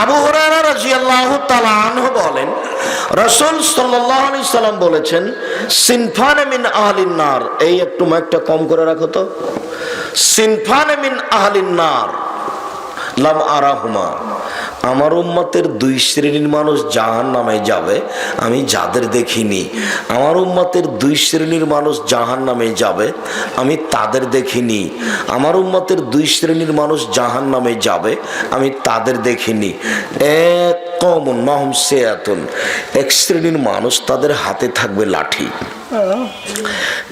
আবু হুরায়রা রাদিয়াল্লাহু তাআলা আনহু বলেন, রাসূল সাল্লাল্লাহু আলাইহি সাল্লাম বলেছেন, সিনফানে মিন আহলিন নার। এই একটু মাইকটা কম করে রাখো তো। সিনফানে মিন আহলিন নার লাম আরাহুমা। আমার উম্মতের দুই শ্রেণীর মানুষ জাহান্নামে যাবে, আমি যাদের দেখিনি। আমার উম্মতের দুই শ্রেণীর মানুষ জাহান্নামে যাবে, আমি তাদের দেখিনি। আমার উম্মতের দুই শ্রেণীর মানুষ জাহান্নামে যাবে, আমি তাদের দেখিনি। এক কওমুন মাহুম সিয়াতুন, এক শ্রেণীর মানুষ তাদের হাতে থাকবে লাঠি।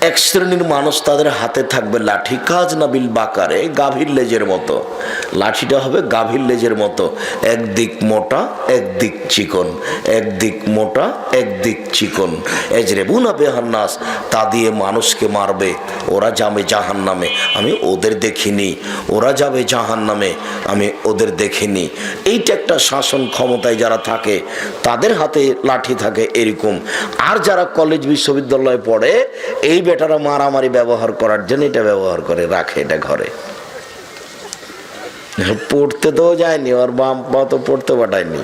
এক শ্রেণীর মানুষ তাদের হাতে থাকবে লাঠি, কাজ নাবিল বাকারে, গাভীর লেজের মতো। লাঠিটা হবে গাভীর লেজের মতো, একদিক মোটা একদিক চিকন, একদিক মোটা একদিক চিকন। এজরেবুনা বিহান্নাস, তা দিয়ে মানুষকে মারবে। ওরা যাবে জাহান্নামে, আমি ওদের দেখিনি। ওরা যাবে জাহান্নামে, আমি ওদের দেখিনি। এইটা একটা শাসন ক্ষমতায় যারা থাকে তাদের হাতে লাঠি থাকে এরকম। আর যারা কলেজ বিশ্ববিদ্যালয়ে পড়ে, এই বেটারা মারামারি ব্যবহার করার জন্য এটা ব্যবহার করে, রাখে এটা ঘরে। পড়তে তো যায়নি, ওর বাপ মা তো পড়তে পাঠায়নি।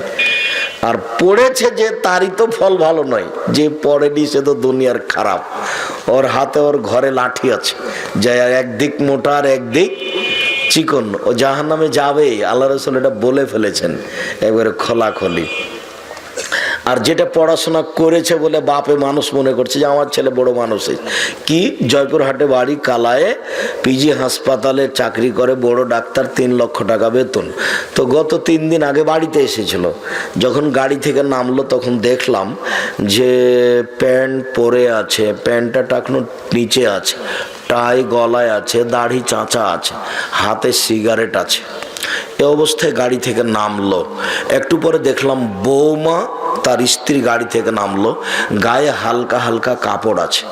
আর পড়েছে যে, তারই তো ফল ভালো নয়। যে পড়েনি সে তো দুনিয়ার খারাপ। ওর হাতে ওর ঘরে লাঠি আছে, যে একদিক মোটা আর একদিক চিকন। ও জাহান্নামে যাবে, আল্লাহ রাসূল এটা বলে ফেলেছেন একবারে খোলাখলি। আর যেটা পড়াশোনা করেছে বলে বাপে মানুষ মনে করছে যে আমার ছেলে বড় মানুষ, কি জয়পুরহাটে বাড়ি, কালায়ে পিজি হাসপাতালে চাকরি করে, বড় ডাক্তার, 3 লক্ষ টাকা বেতন। তো গত 3 দিন আগে বাড়িতে এসেছিল। যখন গাড়ি থেকে নামলো তখন দেখলাম যে প্যান্ট পরে আছে, প্যান্টটা টাকনো নিচে আছে, টাই গলায় আছে, দাড়ি চাঁচা আছে, হাতে সিগারেট আছে। এ অবস্থায় গাড়ি থেকে নামলো। একটু পরে দেখলাম বৌমা তার স্ত্রী গাড়ি থেকে নামলো, গায়ে হালকা হালকা কাপড় আছে।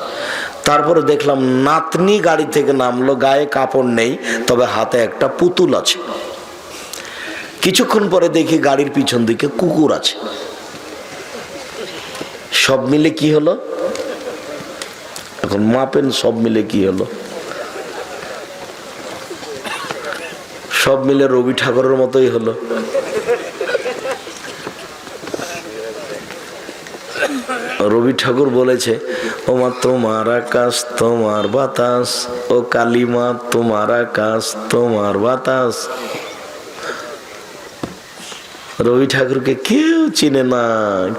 তারপরে দেখলাম নাতনি গাড়ি থেকে নামলো, গায়ে কাপড় নেই, তবে হাতে একটা পুতুল আছে। কিছুক্ষণ পরে দেখি গাড়ির পিছন দিকে কুকুর আছে। সব মিলে কি হলো? এখন মাপেন সব মিলে কি হলো? সব মিলে রবি ঠাকুরের মতোই হলো। রবি ঠাকুর বলেছে, ও মা তোমার আকাশ তোমার বাতাস, ও কালিমা তোমার আকাশ তোমার বাতাস। রবি ঠাকুরকে কেউ চিনে না,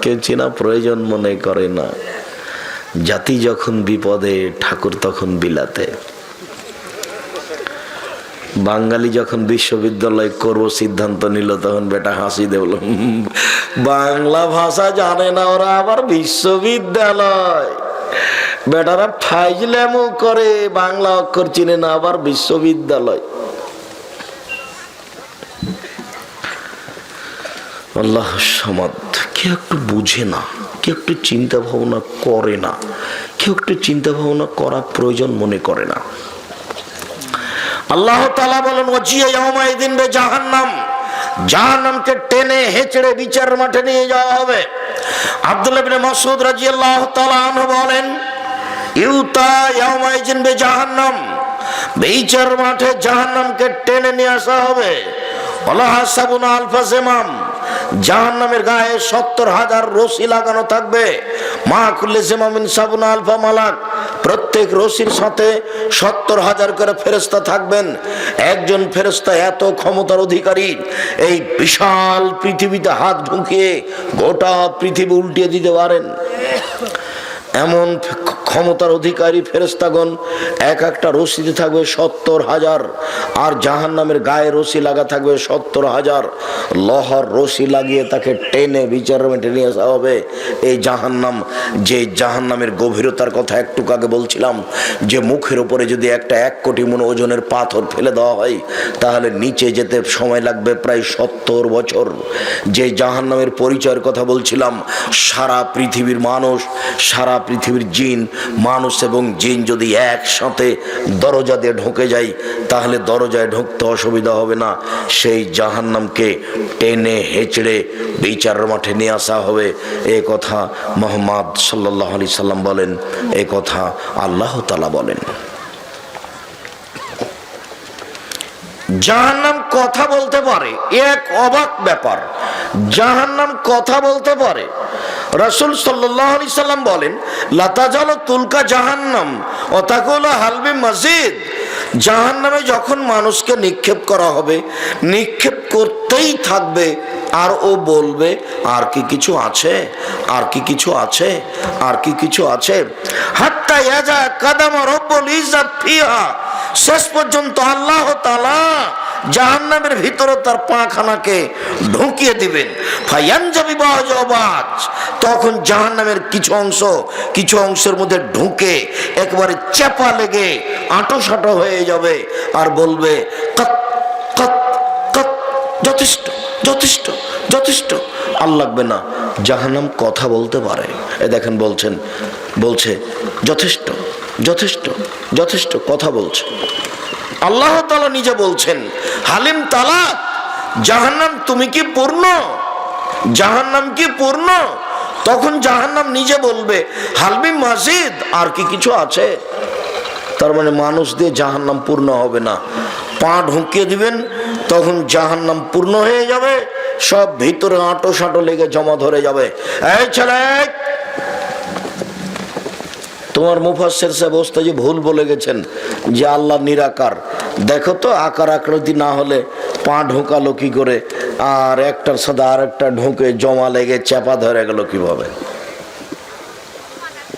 কেউ চেনা প্রয়োজন মনে করে না। জাতি যখন বিপদে, ঠাকুর তখন বিলাতে। বাঙালি যখন বিশ্ববিদ্যালয় করব সিদ্ধান্ত নিল, তখন বেটা হাসি দেবল, বাংলা ভাষা জানে না ওরা, আবার বিশ্ববিদ্যালয়। বেটারা ফাইজলামো করে, বাংলা অক্ষর চিনে না, আবার বিশ্ববিদ্যালয়। আল্লাহ সমাদ। কেউ একটু বুঝে না, কেউ একটু চিন্তা ভাবনা করে না, কেউ একটু চিন্তা ভাবনা করা প্রয়োজন মনে করে না। আল্লাহ তাআলা বলেন, ওয়াজিয়া ইয়াউমাইদিন বিজাহান্নাম, জাহান্নামকে টেনে হেঁচড়ে বিচার মাঠে নিয়ে যাওয়া হবে। আব্দুল্লাহ ইবনে মাসউদ রাদিয়াল্লাহু তাআলা আনহু বলেন, ইউতা ইয়াউমাইদিন বিজাহান্নাম, বিচার মাঠে জাহান্নামকে টেনে নিয়ে আসা হবে। ওয়ালাহা সাবুনা আলফা জিমাম, জাহান্নামের গায়ে 70,000 রশি লাগানো থাকবে। মা কুল্লি জিমামিন সাবুনা আলফা মালাক, প্রত্যেক রশির সাথে 70,000 করে ফেরেশতা থাকবেন। একজন ফেরেশতা এত ক্ষমতার অধিকারী, এই বিশাল পৃথিবীতে হাত ঢুকিয়ে গোটা পৃথিবী উল্টিয়ে দিতে পারেন। এমন ক্ষমতার অধিকারী ফেরেশতাগণ, এক একটা রশিতে থাকবে 70,000, আর জাহান্নামের গায়ে রশি লাগা থাকবে 70,000। লোহার রশি লাগিয়ে তাকে টেনে বিচারের মাঠে নিয়ে আসা হবে। এই জাহান্নাম, যে জাহান্নামের গভীরতার কথা একটু আগে বলছিলাম, যে মুখের উপরে যদি একটা 1 কোটি মণ ওজনের পাথর ফেলে দেওয়া হয়, তাহলে নিচে যেতে সময় লাগবে প্রায় 70 বছর। যে জাহান্নামের পরিচয়ের কথা বলছিলাম, সারা পৃথিবীর মানুষ, সারা পৃথিবীর জিন, মানুষ এবং জিন যদি একসাথে দরজা দিয়ে ঢুকে যায়, তাহলে দরজায় ঢুকতে অসুবিধা হবে না। সেই জাহান্নামকে টেনে হেঁচড়ে বিচারের মাঠে নিয়ে আসা হবে। এ কথা মুহাম্মদ সাল্লাল্লাহু আলাইহি সাল্লাম বলেন, এ কথা আল্লাহ তাআলা বলেন। জাহান্নাম কথা বলতে পারে, এক অবাক ব্যাপার। জাহান্নাম কথা বলতে পারে। রাসূল সাল্লাল্লাহু আলাইহি সাল্লাম বলেন, লা তাজালু তুলকা জাহান্নাম ওয়া তাকুলু হালবি মসজিদ। জাহান্নামে যখন মানুষকে নিক্ষেপ করা হবে, নিক্ষেপ করতেই থাকবে, আর ও বলবে আর কি কিছু আছে, আর কি কিছু আছে, আর কি কিছু আছে। হাত্তা ইয়াজা কাদামা রব্বুল ইজ্জাত ফিহা, শেষ পর্যন্ত আল্লাহ তাআলা জাহান্নামের ভিতরে তার পাখানাকে ঢুকিয়ে দিবেন। ফায়ানজাবি বাজাবাজ, তখন জাহান্নামের কিছু অংশের মধ্যে ঢুকে একবারে চাপা লেগে আঁটো হয়ে যাবে, আর বলবে কত কত কত, যথেষ্ট যথেষ্ট যথেষ্ট, আর লাগবে না। জাহান্নাম কথা বলতে পারে। এ দেখেন বলছে যথেষ্ট যথেষ্ট যথেষ্ট, কথা বলছে। আল্লাহ তাআলা নিজে বলছেন, হালিম তালা, জাহান্নাম তুমি কি পূর্ণ, জাহান্নাম কি পূর্ণ? তখন জাহান্নাম নিজে বলবে, হালবি মাজিদ, আর কি কিছু আছে। তার মানে মানুষ দিয়ে জাহান্নাম পূর্ণ হবে না। পা ঢুকিয়ে দিবেন, তখন জাহান্নাম পূর্ণ হয়ে যাবে, সব ভিতরে আঁটো লেগে জমা ধরে যাবে। এই ছেলে, তোমার মুফাসসির সাহেব ওস্তাদ ভুল বলে গেছেন যে আল্লাহ নিরাকার। দেখো তো আকার আকৃতি না হলে পা ঢোকালো কি করে, আর একটার সাথে আর একটা ঢুকে জমা লেগে চাপা ধরে গেল কিভাবে?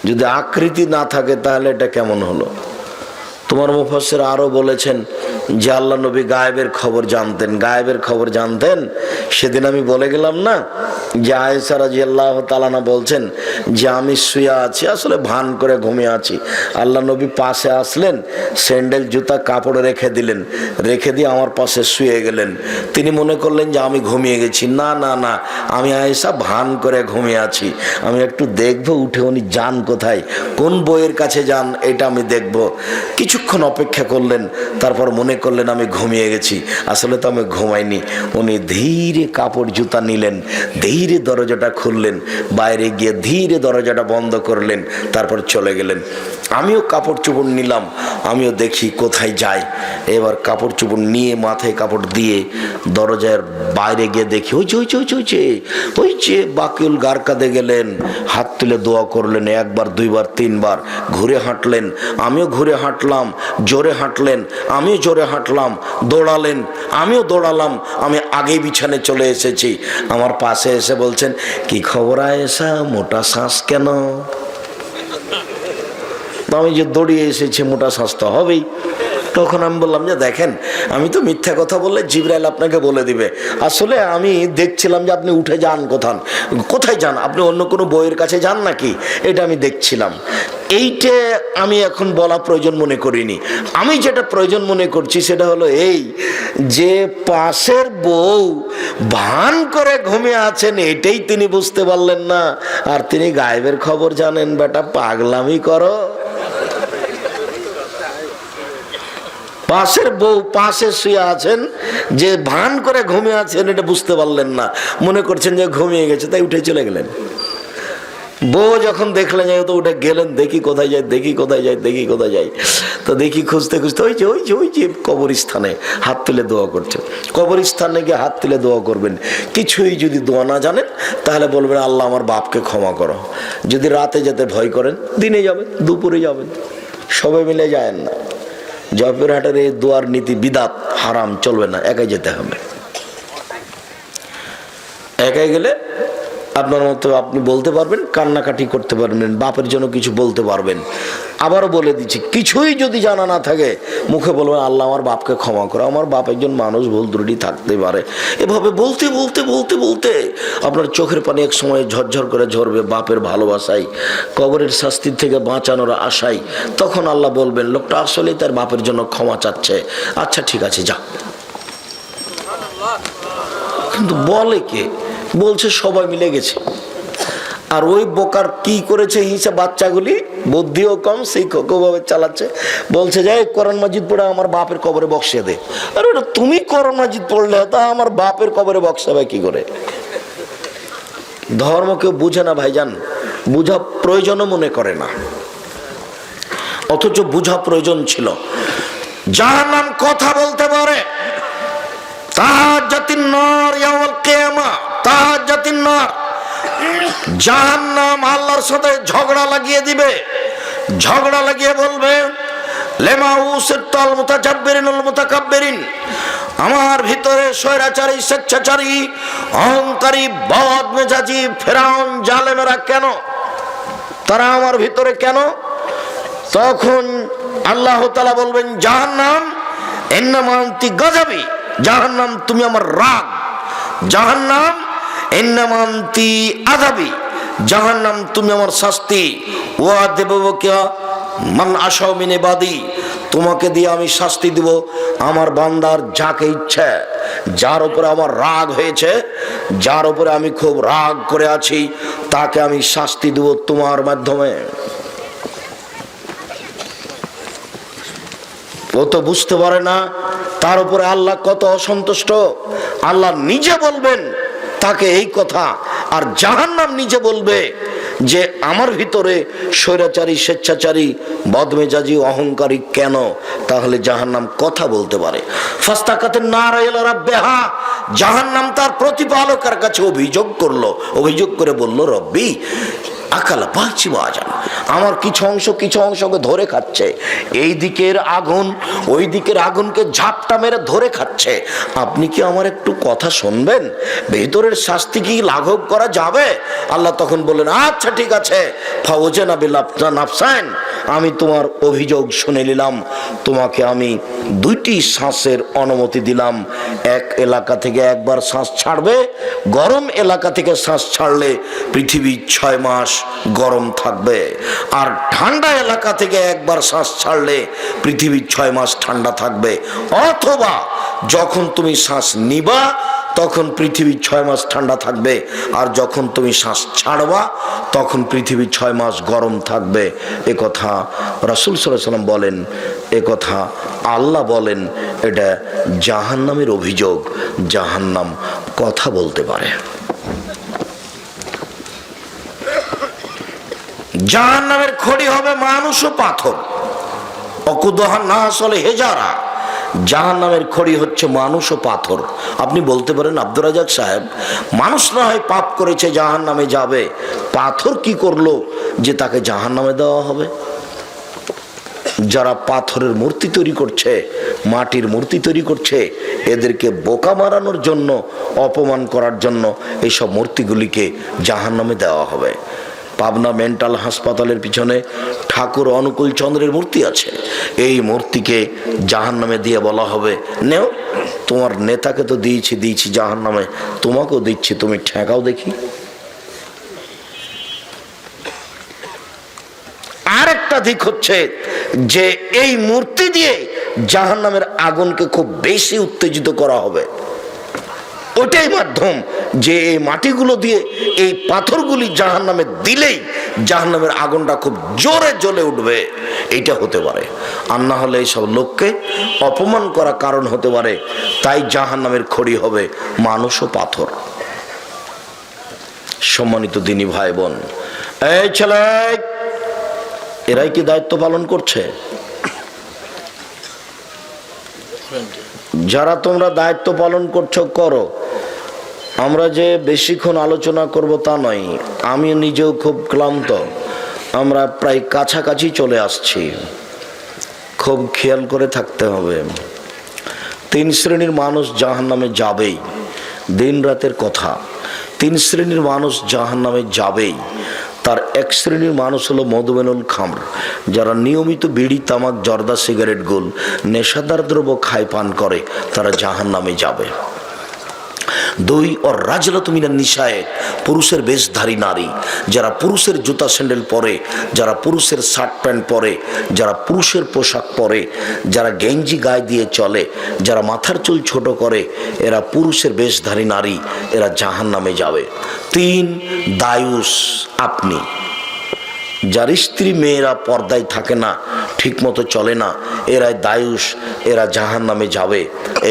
যদি আকৃতি না থাকে তাহলে এটা কেমন হলো? তোমার মুফাসসির আরো বলেছেন যে আল্লাহ নবী গায়েবের খবর জানতেন। গায়েবের খবর জানতেন, সেদিন আমি বলে গেলাম না যে আয়েশা রাদিয়াল্লাহু তাআলা বলছেন যে আমি শুয়ে আছি, আসলে ভান করে ঘুমিয়ে আছি। আল্লাহ নবী পাশে আসলেন, স্যান্ডেল জুতা কাপড়ে রেখে দিলেন, রেখে দিয়ে আমার পাশে শুয়ে গেলেন। তিনি মনে করলেন যে আমি ঘুমিয়ে গেছি। না না না, আমি আয়েশা ভান করে ঘুমিয়ে আছি, আমি একটু দেখবো উঠে উনি যান কোথায়, কোন বইয়ের কাছে যান, এটা আমি দেখব। কিছুক্ষণ অপেক্ষা করলেন, তারপর মনে করলেন আমি ঘুমিয়ে গেছি। আসলে তো আমি ঘুমাইনি। উনি ধীরে কাপড় জুতা নিলেন, ধীরে দরজাটা খুললেন, বাইরে গিয়ে ধীরে দরজাটা বন্ধ করলেন, তারপর চলে গেলেন। আমিও কাপড় চোপড় নিলাম, আমিও দেখি কোথায় যাই। এবার কাপড় চোপড় নিয়ে মাথায় কাপড় দিয়ে দরজার বাইরে গিয়ে দেখি ওই যে বাকিউল গারকাদে গেলেন, হাত তুলে দোয়া করলেন, একবার দুইবার তিনবার, ঘুরে হাঁটলেন, আমিও ঘুরে হাঁটলাম, জোরে হাঁটলেন, আমিও জোরে হাঁটলাম, দৌড়ালেন, আমিও দৌড়ালাম, আমি আগেই বিছানে চলে এসেছি। আমার পাশে এসে বলছেন, কি খবর আয়েশা, মোটা শ্বাস কেন? আমি যে দৌড়িয়ে এসেছি, মোটা শ্বাস তো হবেই। তখন আমি বললাম যে দেখেন, আমি তো মিথ্যা কথা বললে জিবরাইল আপনাকে বলে দিবে। আসলে আমি দেখছিলাম যে আপনি উঠে যান, কোথায় যান, আপনি অন্য কোনো বইয়ের কাছে যান নাকি, এটা আমি দেখছিলাম। এইটা আমি এখন বলা প্রয়োজন মনে করিনি। আমি যেটা প্রয়োজন মনে করছি সেটা হলো এই যে পাশের বউ ভান করে ঘুমিয়ে আছেন, এটাই তিনি বুঝতে পারলেন না, আর তিনি গায়েবের খবর জানেন। বেটা পাগলামি করো। পাশের বউ পাশে শুয়ে আছেন, যে ভান করে ঘুমিয়ে আছেন এটা বুঝতে পারলেন না, মনে করছেন যে ঘুমিয়ে গেছে, তাই উঠে চলে গেলেন। বউ যখন দেখলেন তো উঠে গেলেন, দেখি কোথায় যায়, দেখি কোথায় যায়, দেখি কোথায় যায়। তো দেখি খুঁজতে খুঁজতে ওই যে কবরস্থানে হাত তুলে দোয়া করছে। কবরস্থানে গিয়ে হাত তুলে দোয়া করবেন। কিছুই যদি দোয়া না জানেন তাহলে বলবেন, আল্লাহ আমার বাপকে ক্ষমা করো। যদি রাতে যেতে ভয় করেন, দিনে যাবেন, দুপুরে যাবেন, সবাই মিলে যায়েন না। জয়পুরহাটের এই দোয়ার নীতি বিদাত, হারাম, চলবে না, একাই যেতে হবে। একাই গেলে আপনার মতো আপনি বলতে পারবেন, কান্নাকাটি করতে পারবেন, বাপের জন্য কিছু বলতে পারবেন। আবারও বলে দিচ্ছি, কিছুই যদি জানা না থাকে মুখে বলবেন, আল্লাহ আমার বাপকে ক্ষমা করো, আমার বাপ একজন মানুষ, ভুল ত্রুটি থাকতে পারে। এভাবে বলতে বলতে বলতে বলতে আপনার চোখের পানি এক সময় ঝরঝর করে ঝরবে বাপের ভালোবাসায়, কবরের শাস্তির থেকে বাঁচানোর আশায়। তখন আল্লাহ বলবেন, লোকটা আসলেই তার বাপের জন্য ক্ষমা চাচ্ছে, আচ্ছা ঠিক আছে যা। কিন্তু বলে কে? বলছে সবাই মিলে গেছে। আর ওই বোকার কি করেছে হিসাব, বাচ্চাগুলি বুদ্ধিও কম, শিক্ষকও ভাবে চালাচ্ছে। বলছে যে কোরআন মাজিদ পড়ে আমার বাপের কবরে বক্সিয়ে দে। আর ওটা তুমি কোরআন মাজিদ পড়লে তা আমার বাপের কবরে বক্সাবে কি করে? ধর্ম কেউ বুঝে না ভাইজান, বুঝা প্রয়োজনও মনে করে না, অথচ বুঝা প্রয়োজন ছিল। জাহান্নাম কথা বলতে পারে। তাহাজ্জাতিন নার ইয়াউমাল কিয়ামা, তাহাজ্জুদ ফাস্তাকাতিন নার, জাহান্নাম আল্লাহর সাথে ঝগড়া লাগিয়ে দিবে। ঝগড়া লাগিয়ে বলবে, লেমা উসিরতাল মুতাজাব্বিরিনুল মুতাকাব্বিরিন, আমার ভিতরে স্বৈরাচারী, স্বেচ্ছাচারী, অহংকারী, বদমেজাজি ফেরাউন জালেমেরা কেন? তারা আমার ভিতরে কেন? তখন আল্লাহ তাআলা বলবেন, জাহান্নাম ইন্নামা আনতি গাযাবি, জাহান্নাম তুমি আমার রাগ, জাহান্নাম ইন্নামা আনতি আযাবি, জাহান্নাম তুমি আমার শাস্তি। ওয়া দেবকা মান আশাউ মিন ইবাদি, তোমাকে দিয়ে আমি শাস্তি দিব আমার বান্দার যাকে ইচ্ছে, যার উপরে আমার রাগ হয়েছে, যার উপরে আমি খুব রাগ করে আছি, তাকে আমি শাস্তি দিব তোমার মাধ্যমে। ও তো বুঝতে পারে না তার উপরে আল্লাহ কত অসন্তুষ্ট। আল্লাহ নিজে বলবেন তাকে এই কথা, আর জাহান্নাম নিজে বলবে যে আমার ভিতরে স্বৈরাচারী, স্বেচ্ছাচারী, বদমেজাজি, অহংকারী কেন? তাহলে জাহান্নাম কথা বলতে পারে। ফাস্তাকাতিন নার ইলা রাব্বিহা, জাহান্নাম তার প্রতিপালকের কাছে অভিযোগ করলো, অভিযোগ করে বলল, রব্বি আকালা বাঁচি বাজান, আমার কিছু অংশকে ধরে খাচ্ছে, এই দিকের আগুন ওই দিকের আগুনকে ঝাপটা মেরে ধরে খাচ্ছে, আপনি কি আমার একটু কথা শুনবেন? ভেতরের শাস্তি কি লাঘব করা যাবে? আল্লাহ তখন বললেন, আচ্ছা ঠিক আছে, ফাওজানা বিলাফতা নাফসান, আমি তোমার অভিযোগ শুনে নিলাম, তোমাকে আমি 2টি শ্বাসের অনুমতি দিলাম। এক এলাকা থেকে একবার শ্বাস ছাড়বে, গরম এলাকা থেকে শ্বাস ছাড়লে পৃথিবী 6 মাস গরম থাকবে, আর ঠান্ডা এলাকা থেকে একবার শ্বাস ছাড়লে পৃথিবী 6 মাস ঠান্ডা থাকবে। অথবা যখন তুমি শ্বাস নিবা তখন পৃথিবী 6 মাস ঠান্ডা থাকবে, আর যখন তুমি শ্বাস ছাড়বা তখন পৃথিবী 6 মাস গরম থাকবে। এ কথা রাসূল সাল্লাল্লাহু আলাইহি ওয়াসাল্লাম বলেন, এ কথা আল্লাহ বলেন। এটা জাহান্নামের অভিযোগ, জাহান্নাম কথা বলতে পারে। জাহান্নামের খড়ি হবে মানুষ ও পাথর, অকুদহা না আসলে হেজারা, জাহান্নামের খড়ি হচ্ছে মানুষ ও পাথর। আপনি বলতে পারেন, আব্দুর রাজ্জাক সাহেব, মানুষ না হয় পাপ করেছে জাহান্নামে যাবে, পাথর কি করলো যে তাকে জাহান্নামে দেওয়া হবে? যারা পাথরের মূর্তি তৈরি করছে, মাটির মূর্তি তৈরি করছে, এদেরকে বোকা মারানোর জন্য, অপমান করার জন্য এইসব মূর্তিগুলিকে জাহান্নামে দেওয়া হবে। পাবনা মেন্টাল হাসপাতালের পিছনে ঠাকুর অনুকূল চন্দ্রের মূর্তি আছে, এই মূর্তিকে জাহান্নামে দিয়ে বলা হবে, নেও, তোমার নেতাকে তো দিয়েছি জাহান্নামে, তোমাকেও দিচ্ছি, তুমি ঠেকাও দেখি। আরেকটা দিক হচ্ছে যে এই মূর্তি দিয়ে জাহান্নামের আগুনকে খুব বেশি উত্তেজিত করা হবে। ওটাই মাধ্যম যে এই মাটিগুলো দিয়ে এই পাথরগুলি জাহান্নামে দিলেই জাহান্নামের আগুনটা খুব জোরে জ্বলে উঠবে, এইটা হতে পারে। আর না হলে এইসব লোককে অপমান করা কারণ হতে পারে। তাই জাহান্নামের খড়ি হবে মানুষ ও পাথর। সম্মানিত দিনী ভাই বোন, এই ছেলে, এরাই কি দায়িত্ব পালন করছে? যারা তোমরা দায়িত্ব পালন করছো করো, আমরা যে বেশিক্ষণ আলোচনা করব তা নয়, আমি নিজেও খুব ক্লান্ত, আমরা প্রায় কাছাকাছি চলে আসছি, খুব খেয়াল করে থাকতে হবে। 3 শ্রেণীর মানুষ জাহান্নামে যাবেই, দিন রাতের কথা। 3 শ্রেণীর মানুষ জাহান্নামে যাবেই। তার 1 শ্রেণীর মানুষ হলো মধুমেনুল খামর, যারা নিয়মিত বিড়ি, তামাক, জর্দা, সিগারেট, গোল, নেশাদার দ্রব্য খায়, পান করে, তারা জাহান্নামে যাবে। 2 और রাজলাতু মিনান নিসায়ে, পুরুষের বেশধারী নারী, যারা পুরুষের জুতা স্যান্ডেল পরে, যারা পুরুষের শার্ট প্যান্ট পরে, যারা পুরুষের পোশাক পরে, যারা গেঞ্জি গায়ে দিয়ে চলে, যারা মাথার চুল ছোট করে, এরা পুরুষের বেশধারী নারী, এরা জাহান্নামে যাবে। 3 দায়ুস, আপনি যার স্ত্রী মেয়েরা পর্দায় থাকে না, ঠিক মতো চলে না, এরাই দায়ুস, এরা জাহান্নামে যাবে।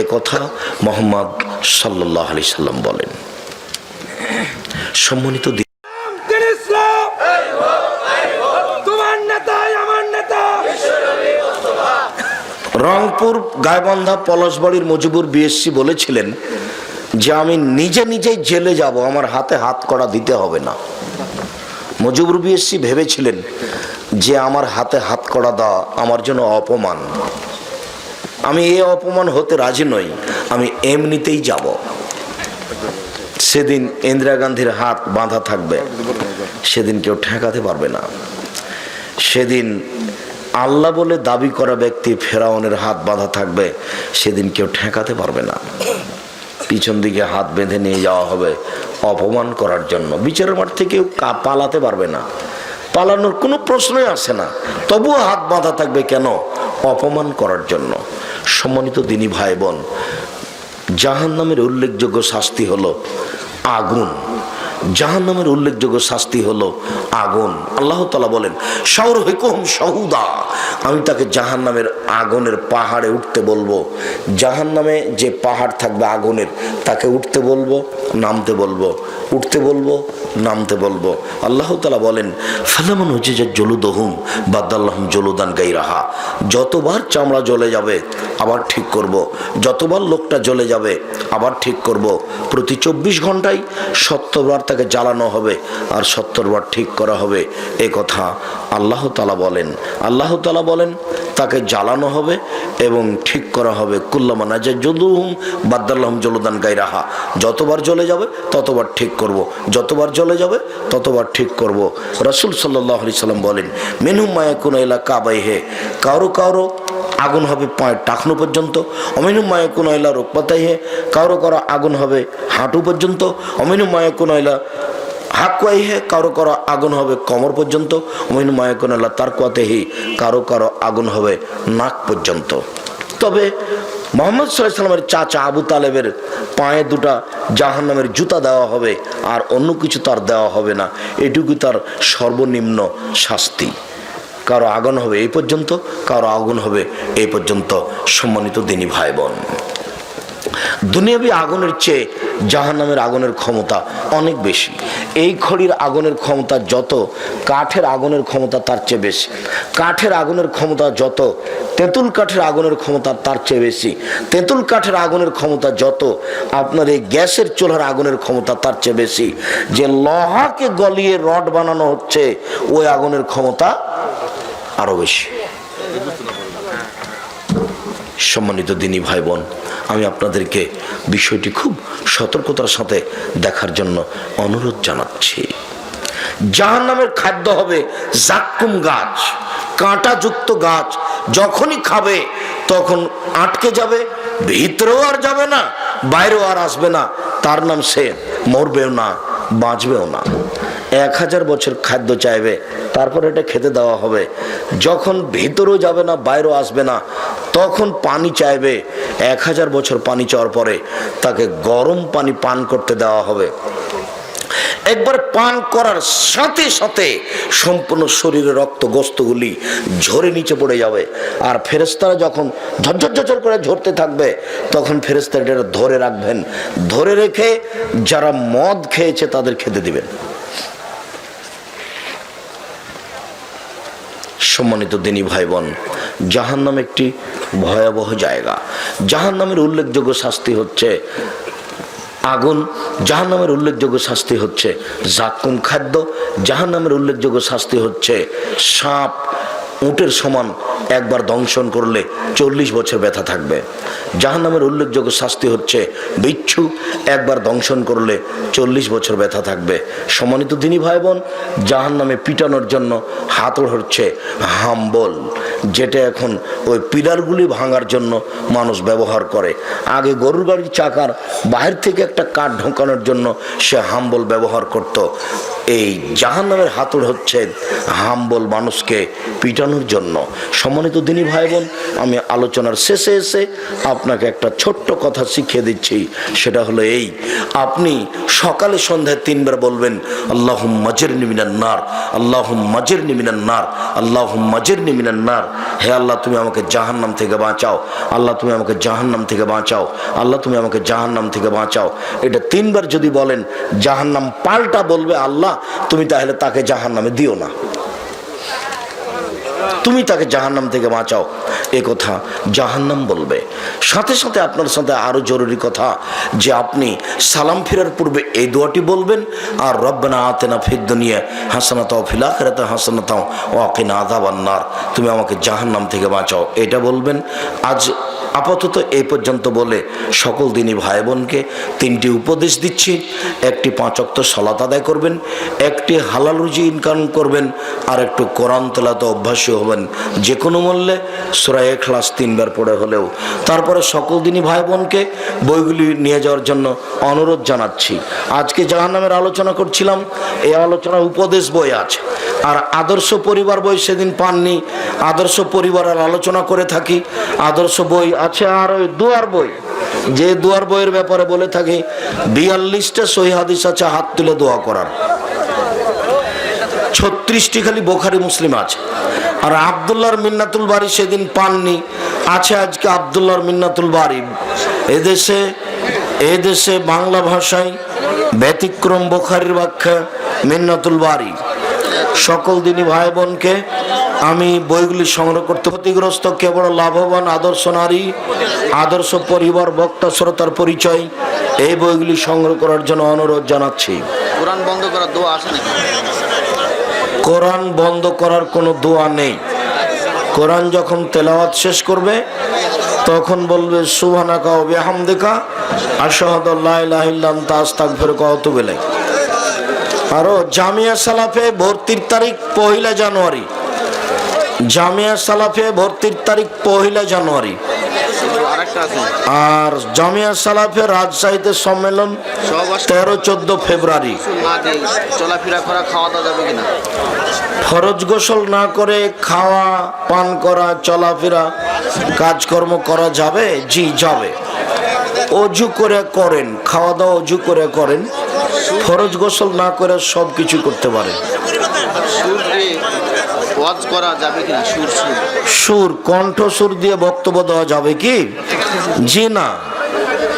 এ কথা মুহাম্মদ সাল্লাল্লাহু আলাইহি সাল্লাম বলেন। সম্মানিত রংপুর গায়বান্ধা পলাশবাড়ির মজিবুর বিএসসি বলেছিলেন যে আমি নিজে নিজেই জেলে যাব, আমার হাতে হাত কড়া দিতে হবে না। মুজিবুর বিএসসি ভেবেছিলেন যে আমার হাতে হাত কড়া দেওয়া আমার জন্য অপমান, আমি এই অপমান হতে রাজি নই, আমি এমনিতেই যাব। সেদিন ইন্দিরা গান্ধীর হাত বাঁধা থাকবে, সেদিন কেউ ঠেকাতে পারবে না। সেদিন আল্লাহ বলে দাবি করা ব্যক্তি ফেরাউনের হাত বাঁধা থাকবে, সেদিন কেউ ঠেকাতে পারবে না। পিছন দিকে হাত বেঁধে নিয়ে যাওয়া হবে অপমান করার জন্য। বিচারের মাঠ থেকে কেউ পালাতে পারবে না, পালানোর কোনো প্রশ্নই আসে না। তবুও হাত বাঁধা থাকবে কেন? অপমান করার জন্য। সম্মানিত দিনী ভাই বোন, জাহান্নামের উল্লেখযোগ্য শাস্তি হলো আগুন। জাহান্নামের উল্লেখযোগ্য শাস্তি হলো আগুন। আল্লাহ তাআলা বলেন শাওরহিকুম শাহুদা, আমি তাকে জাহান্নামের আগুনের পাহাড়ে উঠতে বলবো। জাহান্নামে যে পাহাড় থাকবে আগুনের, তাকে উঠতে বলবো, নামতে বলবো, উঠতে বলবো, নামতে বলবো। আল্লাহ তাআলা বলেন ফালামান হুজিজা জুলুদহুম বাদাল্লাহুম জুলুদান গায়রাহা, যতবার চামড়া জ্বলে যাবে আবার ঠিক করব, যতবার লোকটা জ্বলে যাবে আবার ঠিক করব। প্রতি 24 ঘন্টায় 70 বার তাকে জ্বালানো হবে আর 70 বার ঠিক করা হবে। এ কথা আল্লাহ তাআলা বলেন। আল্লাহ তাআলা বলেন তাকে জ্বালানো হবে এবং ঠিক করা হবে। কুল্লামা নাজাজুদুহুম বাদাল্লাহুম জুলুদান গায়রাহা, যতবার জ্বলে যাবে ততবার ঠিক করব, যতবার জ্বলে যাবে ততবার ঠিক করব। রাসূল সাল্লাল্লাহু আলাইহি সাল্লাম বলেন মিনহুম মা ইয়াকুনু ইলা কাবাইহি, কারো কারো আগুন হবে পায়ের টাকনো পর্যন্ত। অমিনুম মা ইয়াকুনু ইলা রুকবাতাইহি, কারো কারো আগুন হবে হাঁটু পর্যন্ত। অমিনুম মা ইয়াকুনু ইলা হাকুয়াইহে, কারো কারো আগুন হবে কোমর পর্যন্ত। অমিনুম মা ইয়াকুনু ইলা তারকুয়াতিহি, কারো কারো আগুন হবে নাক পর্যন্ত। তবে মুহাম্মদ সাল্লাল্লাহু আলাইহি সাল্লামের চাচা আবু তালেবের পায়ে দুটা জাহান্নামের জুতা দেওয়া হবে, আর অন্য কিছু তার দেওয়া হবে না। এটুকু তার সর্বনিম্ন শাস্তি। কারো আগুন হবে এই পর্যন্ত, কারো আগুন হবে এই পর্যন্ত। সম্মানিত দিনী ভাই বোন, দুনিয়াবি আগুনের চেয়ে জাহান্নামের আগুনের ক্ষমতা অনেক বেশি। এই খড়ির আগুনের ক্ষমতা যত, কাঠের আগুনের ক্ষমতা তার চেয়ে বেশি। কাঠের আগুনের ক্ষমতা যত, তেঁতুল কাঠের আগুনের ক্ষমতা তার চেয়ে বেশি। তেঁতুল কাঠের আগুনের ক্ষমতা যত, আপনার এই গ্যাসের চুলার আগুনের ক্ষমতা তার চেয়ে বেশি। যে লোহাকে গলিয়ে রড বানানো হচ্ছে, ওই আগুনের ক্ষমতা আরো বেশি। সম্মানিত দিনী ভাই বোন, আমি আপনাদেরকে বিষয়টি খুব সতর্কতার সাথে দেখার জন্য অনুরোধ জানাচ্ছি। জাহান্নামের খাদ্য হবে জাক্কুম গাছ, কাঁটাযুক্ত গাছ। যখনই খাবে তখন আটকে যাবে, ভিতরেও আর যাবে না, বাইরেও আর আসবে না। তার নাম সে মরবেও না, বাঁচবেও না। 1000 বছর খাদ্য চাইবে, তারপর এটা খেতে দেওয়া হবে। যখন ভিতরেও যাবে না, বাইরেও আসবে না, তখন পানি চাইবে। 1000 বছর পানি চাওয়ার পরে তাকে গরম পানি পান করতে দেওয়া হবে। একবার পান করার সাথে সাথে সম্পূর্ণ শরীরের রক্ত গোস্তগুলি ঝরে নিচে পড়ে যাবে। আর ফেরেশতারা যখন ঝরঝর ঝরঝর করে ঝরতে থাকবে, তখন ফেরেশতারা এটা ধরে রাখবেন। ধরে রেখে যারা মদ খেয়েছে তাদের খেতে দিবেন। সম্মানিত দিনী ভাই বোন, জাহান্নাম একটি ভয়াবহ জায়গা। জাহান্নামের উল্লেখযোগ্য শাস্তি হচ্ছে আগুন। জাহান্নামের উল্লেখযোগ্য শাস্তি হচ্ছে জাক্কুম খাদ্য। জাহান্নামের উল্লেখযোগ্য শাস্তি হচ্ছে সাপ উটের সমান একবার দংশন করলে 40 বছর ব্যথা থাকবে। জাহান্নামের উল্লেখযোগ্য শাস্তি হচ্ছে বিচ্ছু, একবার দংশন করলে 40 বছর ব্যথা থাকবে। সম্মানিত দিনী ভাই বোন, জাহান্নামে পিটানোর জন্য হাতড় হচ্ছে হাম্বল, যেটা এখন ওই পিলারগুলি ভাঙার জন্য মানুষ ব্যবহার করে। আগে গরুর গাড়ির চাকার বাহির থেকে একটা কাঠ ঢোকানোর জন্য সে হাম্বল ব্যবহার করত। এই জাহান্নামের হাতড় হচ্ছে হাম্বল, মানুষকে পিটানোর জন্য। সম্মানিত দিনী ভাই বোন, আমি আলোচনার শেষে এসে আপনাকে একটা ছোট্ট কথা শিখিয়ে দিচ্ছি। সেটা হলো এই, আপনি সকালে সন্ধ্যায় 3 বার বলবেন আল্লাহুম্মা আজিরনি মিনান নার, আল্লাহুম্মা আজিরনি মিনান নার, আল্লাহুম্মা আজিরনি মিনান নার। হে আল্লাহ, তুমি আমাকে জাহান্নাম থেকে বাঁচাও। আল্লাহ, তুমি আমাকে জাহান্নাম থেকে বাঁচাও। আল্লাহ, তুমি আমাকে জাহান্নাম থেকে বাঁচাও। এটা 3 বার যদি বলেন, জাহান্নাম পাল্টা বলবে আল্লাহ তুমি তাহলে তাকে জাহান্নামে দিও না। তুমি তাকে জাহান্নাম থেকে বাঁচাও, এ কথা জাহান্নাম বলবে। সাথে সাথে আপনার সাথে আরো জরুরি কথা যে আপনি সালাম ফেরার পূর্বে এই দোয়াটি বলবেন, আর রব্বানা আতিনা ফিদ দুনিয়া হাসানাতাও ফিল আখিরাতি হাসানাতাও ওয়া কিনা আযাবান নার, তুমি আমাকে জাহান্নাম থেকে বাঁচাও, এটা বলবেন। আজ আপাতত এই পর্যন্ত বলে সকল দিনই ভাই বোনকে তিনটি উপদেশ দিচ্ছি। একটি 5 ওয়াক্ত সালাত আদায় করবেন, একটি হালাল রুজি ইনকাম করবেন, আর একটু কোরআন তেলাওয়াতে অভ্যাসী হবেন, যে কোনো মূল্যে সূরা ইখলাস 3 বার পড়ে হলেও। তারপরে সকল দিনই ভাই বোনকে বইগুলি নিয়ে যাওয়ার জন্য অনুরোধ জানাচ্ছি। আজকে জাহান্নামের আলোচনা করছিলাম, এই আলোচনা উপদেশ বই আছে, আর আদর্শ পরিবার বই সেদিন পাননি। আদর্শ পরিবারের আলোচনা করে থাকি, আদর্শ বই আছে, আর ওই দুয়ার বই, যে দুয়ার বইয়ের ব্যাপারে বলে থাকি 42টা সহিহ হাদিস আছে হাত তুলে দোয়া করার, 36টি খালি বুখারী মুসলিম আছে। আর আব্দুল্লাহর মিন্নাতুল বারী সেদিন পাননি, আছে আজকে আব্দুল্লাহর মিন্নাতুল বারী। এদেশে বাংলা ভাষায় ব্যতিক্রম বুখারীর ব্যাখ্যা মিন্নাতুল বারী। সকল দিনই ভাই বোনকে আমি বইগুলি সংগ্রহ করতে, ক্ষতিগ্রস্ত কেবল লাভবান আদর্শ নারী, আদর্শ পরিবার, বক্তা শ্রোতার পরিচয়, এই বইগুলি সংগ্রহ করার জন্য অনুরোধ জানাচ্ছি। কোরআন বন্ধ করার দোয়া আছে নাকি? কোরআন বন্ধ করার কোনো দোয়া নেই। কোরআন যখন তেলাওয়াত শেষ করবে তখন বলবে সুবহানাকা ওয়া বিহামদিকা আশহাদু আল্লা ইলাহা ইল্লা আনতা আস্তাগফিরুকা ওয়া আতুবু ইলাইক। আরো জামিয়া সালাফে ভর্তির তারিখ 1 জানুয়ারি, জামিয়া সালাফে ভর্তির তারিখ 1 জানুয়ারি। আর জামিয়া সালাফে রাজশাহীতে সম্মেলন 13-14 ফেব্রুয়ারি। চলাফেরা করা, খাওয়া দাওয়া যাবে কিনা? ফরজ গোসল না করে খাওয়া পান করা, চলাফেরা, কাজকর্ম করা যাবে? জি যাবে। অজু করে করেন, খাওয়া দাওয়া অজু করে করেন, ফরজ গোসল না করে সব কিছু করতে পারেন। ওয়াজ করা যাবে কিনা? সুর কণ্ঠসুর দিয়ে বক্তব্য দেওয়া যাবে কি? জি না,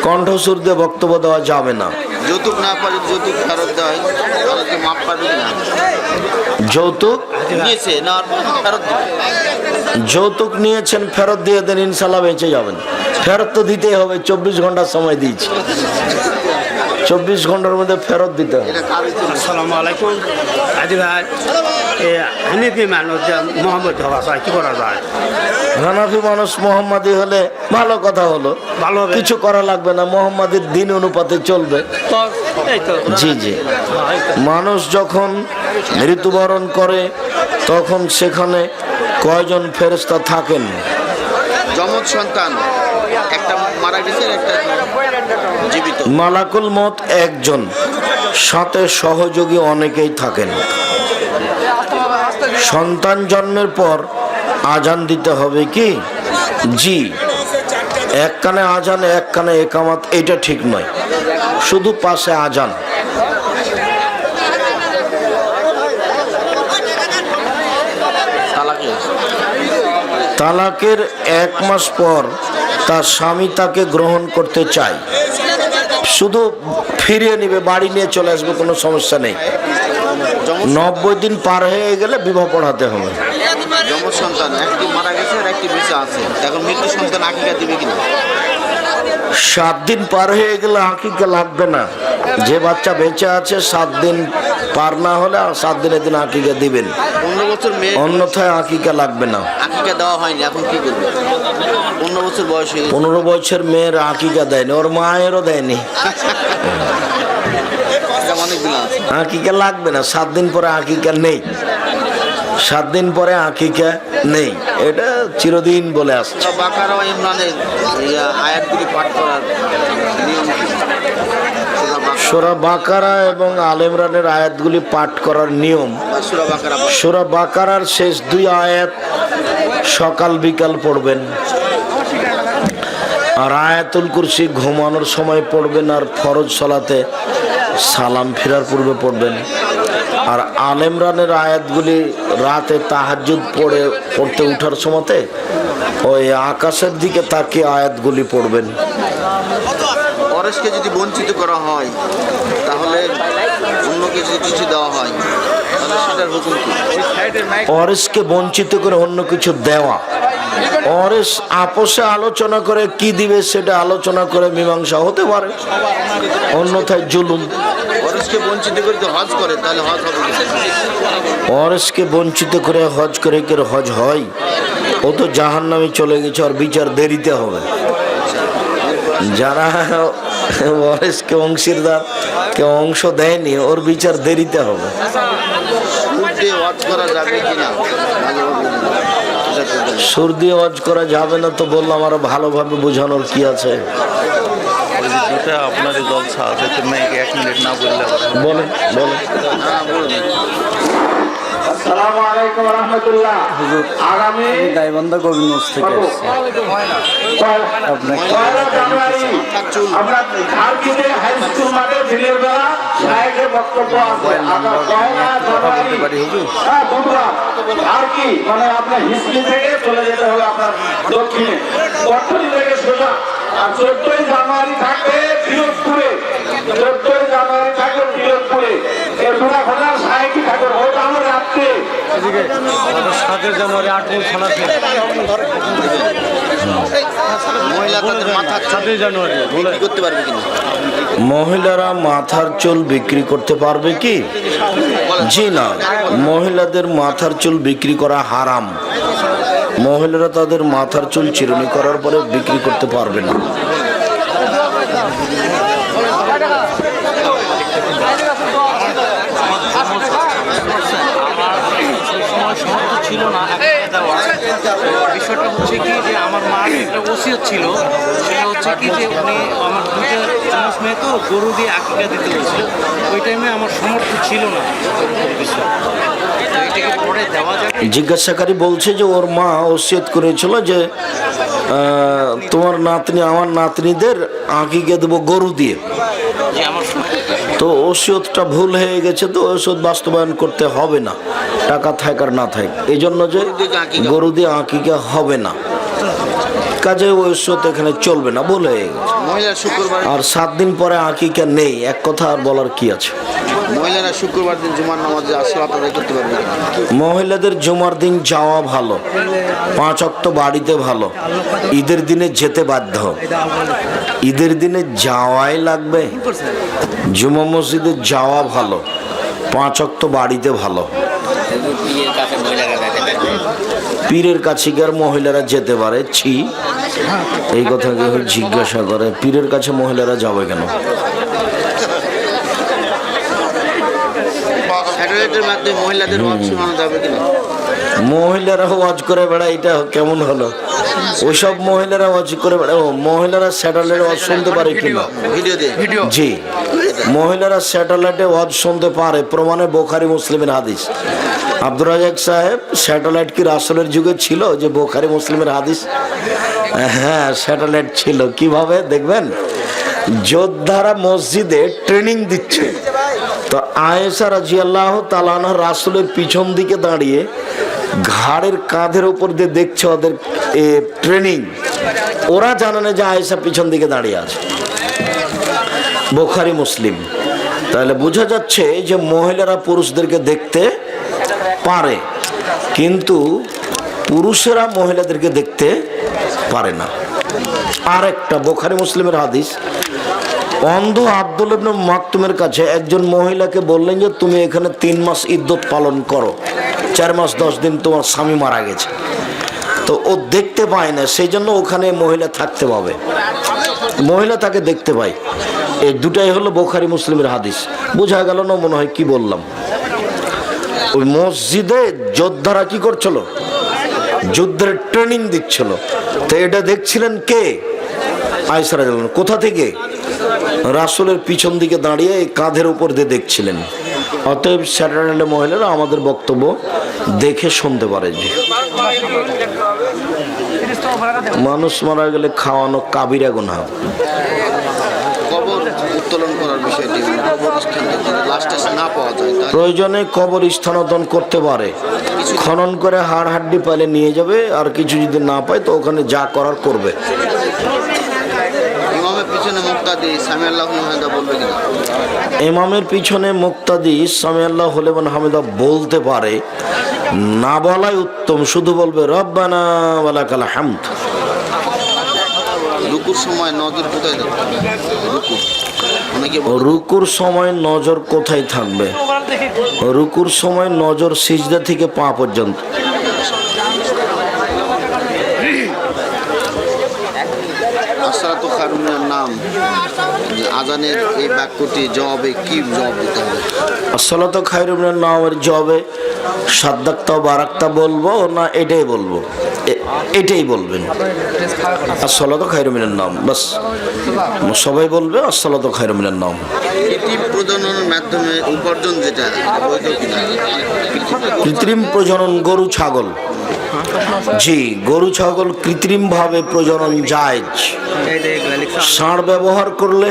কণ্ঠসুর দিয়ে বক্তব্য দেওয়া যাবে না। যৌতুক না পারে, যৌতুক ফেরত দেওয়া হয়, তাহলে কি মাপ পাবে কিনা? যৌতুক নিয়েছে না, ফেরত দেবে। যৌতুক নিয়েছেন, ফেরত দিয়ে দেন, ইনশাল্লাহ বেঁচে যাবেন। ফেরত তো দিতেই হবে, 24 ঘন্টা সময় দিয়েছি, 24 ঘন্টার মধ্যে ফেরত দিতে হবে। আসসালামু আলাইকুম। আজি ভাই, হানিফি মানুষ মোহাম্মদ হওয়া চাই, কি করা যায়? হানাফি মানুষ মোহাম্মদী হলে ভালো কথা হলো, ভালো হবে, কিছু করা লাগবে না, মোহাম্মদের দিন অনুপাতে চলবে। জি জি, মানুষ যখন মৃত্যুবরণ করে তখন সেখানে কয়জন ফেরেশতা থাকেন? যমজ সন্তান একটা মারা গেছে, একটা জীবিত। মালাকুল মত একজন, সাথে সহযোগী অনেকেই থাকেন। সন্তান জন্মের পর আজান দিতে হবে কি? জি, এক কানে আজান এক কানে একামত, এটা ঠিক নয়, শুধু পাশে আজান। তালাকের 1 মাস পর তার স্বামী তাকে গ্রহণ করতে চায়, শুধু ফিরিয়ে নিবে, বাড়ি নিয়ে চলে আসবে, কোনো সমস্যা নেই। 90 দিন পার হয়ে গেলে বিবাহ পড়াতে হবে। যমজ সন্তান একটি মারা গেছে আর একটি বেঁচে আছে, এখন মৃত্যু সন্তান আকিকা দিবে কিনা? 7 দিন পার হয়ে গেলে আকিকা লাগবে না। যে বাচ্চা বেঁচে আছে 7 দিন পার না হলে আর 7 দিনের দিন আকিকা দিবেন, 15 বছর মেয়ে, অন্যথায় আকিকা লাগবে না। আকিকা দেওয়া হয়নি, এখন কি করবে? 15 বছর বয়স হয়ে 15 বছর মেয়ের আকিকা দেয়নি, ওর মায়েরও দেয়নি, আকিকা লাগবে না। 7 দিন পরে আকিকা নেই, 7 দিন পরে আকিকা নেই, এটা চিরদিন বলে আসছে। বাকারা ও ইমরানের আয়াতগুলি পাঠ করার নিয়ম কি? সূরা বাকারা এবং আলে ইমরানের আয়াতগুলি পাঠ করার নিয়ম, সূরা বাকারার শেষ 2 আয়াত সকাল বিকাল পড়বেন, আর আয়াতুল কুরসি ঘুমানোর সময় পড়বেন, আর ফরজ সালাতে সালাম ফেরার পূর্বে পড়বেন। আর আলে ইমরানের আয়াতগুলি রাতে তাহাজ্জুদ পড়তে উঠার সময়তে ওই আকাশের দিকে তাকিয়ে আয়াতগুলি পড়বেন। ওয়ারিসকে যদি বঞ্চিত করা হয়, তাহলে অন্যকে যদি কিছু দেওয়া হয়, তাহলে এটার হুকুম কি? ওয়ারিসকে বঞ্চিত করে অন্য কিছু দেওয়া, ওয়ারিস আপোষে আলোচনা করে কি দিবে সেটা আলোচনা করে মীমাংসা হতে পারে, অন্যথায় জুলুম। ওয়ারিসকে বঞ্চিত করে তো হজ করে, তাহলে হজ হবে কি? ওয়ারিসকে বঞ্চিত করে হজ করে কি হজ হয়? ও তো জাহান্নামে চলে গেছে, আর বিচার দেরিতে হবে। যারা ওয়ারিসকে অংশীদার কেউ অংশ দেয়নি, ওর বিচার দেরিতে হবে। সুদ দিয়ে হজ করা যাবে কিনা? সুর দিয়ে হজ করা যাবে না তো বললাম, আরো ভালোভাবে বোঝানোর কি আছে? আপনার জলসা আছে, তুমি 1 মিনিট না বললে বলেন বলেন। হ্যাঁ, বলুন। আসসালামু আলাইকুম ওয়া রাহমাতুল্লাহ। আগামী গাইবান্ধা গোবিন্দগঞ্জ থেকে এসেছি। পয়লা জানুয়ারি আমরা ঝাড়খণ্ডে হাই স্কুল মাঠে দিনের বেলা সাহেবের বক্তব্য আছে। পয়লা জানুয়ারি বুধবার আর কি মানে আপনার হিস্ট্রি থেকে চলে যেতে হবে আপনার দক্ষিণে, পট্টলি থেকে সোজা। আর 14ই জানুয়ারি থাকবে পিরোজপুরে, 14ই জানুয়ারি থাকবে পিরোজপুরে। এর দুটা ঘটনা সাহেবই থাকবে, ওটা আমার রাত্রে 7 জানুয়ারি 8 থানাতে মহিলা তাদের মাথার চুল 7 জানুয়ারি বিক্রি করতে পারবে কিনা? মহিলারা মাথার চুল বিক্রি করতে পারবে কি? জি না, মহিলাদের মাথার চুল বিক্রি করা হারাম। মহিলারা তাদের মাথার চুল চিরুনি করার পরে বিক্রি করতে পারবে না। ছিল না। বিষয়টা হচ্ছে কি যে আমার মার একটা ওসিয়ত ছিল, সেটা হচ্ছে কি যে উনি আমার দুইটা চাষ মেয়ে তো গরু দিয়ে আকিকা দিতে বলছিল, ওই টাইমে আমার সামর্থ্য ছিল না। এটাকে পরে দেওয়া যাবে। জিজ্ঞাসাকারী বলছে যে ওর মা ওসিয়ত করেছিল যে তোমার নাতনি আমার নাতনিদের আকিকা দেবো গরু দিয়ে, যে আমার তো ওসিয়তটা ভুল হয়ে গেছে, তো ওসিয়ত বাস্তবায়ন করতে হবে না, টাকা থাক আর না থাক, এই জন্য যে গরু দিয়ে আকিকা হবে না, কাজে ওসিয়ত এখানে চলবে না, ভুল হয়ে গেছে। মহিলা শুক্রবার, আর 7 দিন পরে আকিকা নেই, এক কথা আর বলার কি আছে? মহিলারা শুক্রবার দিন জুমার নামাজে আসলাত আদায় করতে পারবে কিনা? মহিলাদের জুমার দিন যাওয়া ভালো, 5 ওয়াক্ত বাড়িতে ভালো, ঈদের দিনে যেতে বাধ্য। ঈদের দিনে যাওয়াই লাগবে, জুমা মসজিদে যাওয়া ভালো, 5 ওয়াক্ত বাড়িতে ভালো। পীরের কাছে কি আর মহিলারা যেতে পারে? ছি, এই কথা কেউ জিজ্ঞাসা করে, পীরের কাছে মহিলারা যাবে কেন? স্যাটেলাইটের মাধ্যমে মহিলাদের হজ শোনানো যাবে কিনা? মহিলারা ওয়াজ করে বেড়ায়, এটা কেমন হলো? ওইসব মহিলারা ওয়াজ করে বেড়ায়, মহিলারা স্যাটেলাইটে ওয়াজ শুনতে পারে কিনা? ভিডিও দিয়ে জি, মহিলারা স্যাটেলাইটে ওয়াজ শুনতে পারে, প্রমাণে বোখারি মুসলিমের হাদিস। আব্দুর রাজাক সাহেব, স্যাটেলাইট কি রাসূলের যুগে ছিল যে বোখারি মুসলিমের হাদিস? হ্যাঁ, স্যাটেলাইট ছিল। কিভাবে দেখবেন? যোদ্ধারা মসজিদে ট্রেনিং দিচ্ছে, তো আয়েশা রাদিয়াল্লাহু তাআলা আনহা রাসূলের পিছন দিকে দাঁড়িয়ে ঘাড়ের কাঁধের উপর দিয়ে দেখছে ওদের ট্রেনিং। ওরা জানে না যে আয়েশা পিছন দিকে দাঁড়িয়ে আছে। বুখারী মুসলিম। তাহলে বোঝা যাচ্ছে যে মহিলারা পুরুষদেরকে দেখতে পারে, কিন্তু পুরুষেরা মহিলাদেরকে দেখতে পারে না। আর একটা বুখারী মুসলিমের হাদিস, অন্ধ আব্দুল ইবনে মাকতুমের কাছে একজন মহিলাকে বললেন যে তুমি এখানে 3 মাস ইদ্যত পালন করো, 4 মাস 10 দিন তোমার স্বামী মারা গেছে, তো ও দেখতে পায় না, সেই জন্য ওখানে মহিলা থাকতে পাবে, মহিলা তাকে দেখতে পায়। এই দুটাই হলো বুখারী মুসলিমের হাদিস। বোঝা গেল না মনে হয় কি বললাম? ওই মসজিদে যোদ্ধারা কি করছিল? যুদ্ধের ট্রেনিং দিচ্ছিল, তো এটা দেখছিলেন কে? আয়েশা রাদিয়াল্লাহু আনহা। কোথা থেকে? রাসূলের পিছন দিকে দাঁড়িয়ে কাঁধের উপর দিয়ে দেখছিলেন। অতএব স্যাটেলাইটে মহিলারা আমাদের বক্তব্য দেখে শুনতে পারে। যে মানুষ মারা গেলে খাওয়ানো কাবিরা গুনাহ। কবর উত্তোলন করার বিষয়টি, লাশটা না পাওয়া যায়, প্রয়োজনে কবর স্থানান্তর করতে পারে, খনন করে হাড় হাড্ডি পাইলে নিয়ে যাবে, আর কিছু যদি না পায় তো ওখানে যা করার করবে। ইমামের পিছনে মুক্তা মুক্তাদি সামি আল্লাহ হামিদা বলবে কিনা? ইমামের পিছনে মুক্তাদি সামি আল্লাহ লিমান হামিদা বলতে পারে, না বলাই উত্তম, শুধু বলবে রব্বানা ওয়া লাকাল হামদ। রুকুর সময় নজর কোথায় যাবে? রুকু অনেকে বলে রুকুর সময় নজর কোথায় থাকবে? রুকুর সময় নজর সিজদা থেকে পা পর্যন্ত। আসসালাতু খায়রুম মিনান নাম আজানের এই বাক্যটি জবাবে কি জবাব দিতে হবে? আসসালাতু খায়রুম মিনান নামের জবাবে সাদ্দাক্তা বারাক্তা বলবো না এটাই বলবো? এটাই বলবেন, আসসালাতু খায়রুম মিনান নাম, বাস। সবাই বলবে আসসালাতু খায়রুম মিনান নাম। কৃত্রিম প্রজননের মাধ্যমে উপার্জন যেটা বৈধ কিনা? কৃত্রিম প্রজনন গরু ছাগল, জি গরু ছাগল কৃত্রিমভাবে প্রজনন জায়েজ। ষাঁড় ব্যবহার করলে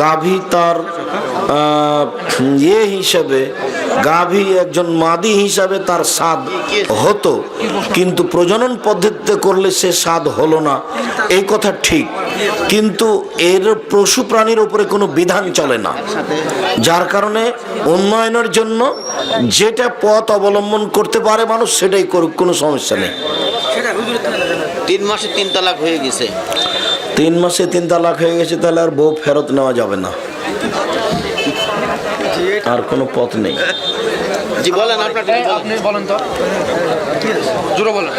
গাভী তার হিসাবে, গাভী একজন মাদি হিসাবে তার স্বাদ হতো, কিন্তু প্রজনন পদ্ধতিতে করলে সে স্বাদ হলো না, এই কথা ঠিক। কিন্তু এর পশু প্রাণীর উপরে কোনো বিধান চলে না, যার কারণে উন্নয়নের জন্য যেটা পথ অবলম্বন করতে পারে মানুষ সেটাই করুক, কোনো সমস্যা নেই। 3 মাসে 3 তালাক হয়ে গেছে, 3 মাসে 3 তালাক হয়ে গেছে, তাহলে আর বউ ফেরত নেওয়া যাবে না, আর কোনো পথ নেই। জি বলেন, আপনি বলেন তো, জোরে বলেন।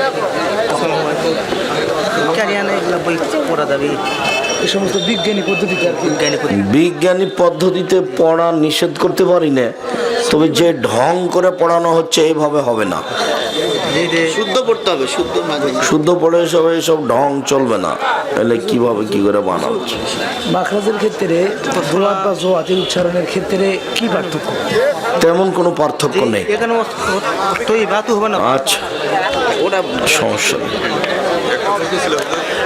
এই সমস্ত বিজ্ঞানী পদ্ধতিতে আর কি বিজ্ঞানী পদ্ধতিতে পড়া নিষেধ করতে পারি না, তবে যে ঢং করে পড়ানো হচ্ছে এইভাবে হবে না। শুদ্ধ পড়তে হবে, শুদ্ধ মাধ্যমে শুদ্ধ পড়ে এসব ঢং চলবে না, তাহলে কিভাবে কি করে বানানো হচ্ছে। মাখরাজের ক্ষেত্রে দোয়াত বা জোয়াতের উচ্চারণের ক্ষেত্রে কি পার্থক্য? তেমন কোনো পার্থক্য নেই। আচ্ছা, ওটা সমস্যা নেই।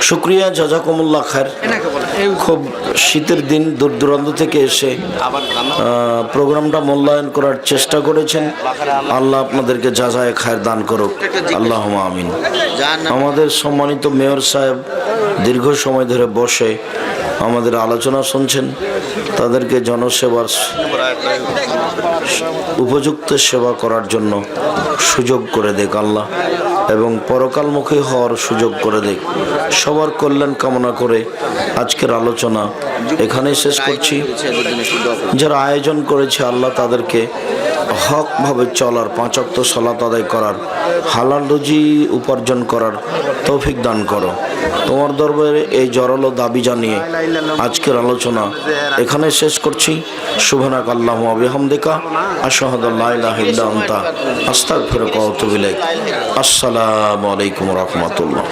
শুক্রিয়া, জাজাকুমুল্লাহ খায়ের। খুব শীতের দিন দূর দূরান্ত থেকে এসে প্রোগ্রামটা মূল্যায়ন করার চেষ্টা করেছেন। আল্লাহ আপনাদেরকে জাযায়ে খায়ের দান করুক, আল্লাহুম্মা আমিন। আমাদের সম্মানিত মেয়র সাহেব দীর্ঘ সময় ধরে বসে আমাদের আলোচনা শুনছেন, তাদেরকে জনসেবার উপযুক্ত সেবা করার জন্য সুযোগ করে দেখ আল্লাহ, এবং পরকালমুখী হওয়ার সুযোগ করে দেখ। সবার কল্যাণ কামনা করে আজকের আলোচনা এখানেই শেষ করছি। যারা আয়োজন করেছে আল্লাহ তাদেরকে হকভাবে চলার, 5 ওয়াক্ত সালাত আদায় করার, হালাল রুজি উপার্জন করার তৌফিক দান করো। তোমার দরবারে এই জোরালো দাবি জানিয়ে আজকের আলোচনা এখানে শেষ করছি। সুবহানাকা আল্লাহুম্মা ওয়া বিহামদিকা আশহাদু আল্লা ইলাহা ইল্লা আনতা আস্তাগফিরুকা ওয়া আতুবু ইলাইক। আসসালামু আলাইকুম ওয়া রাহমাতুল্লাহ।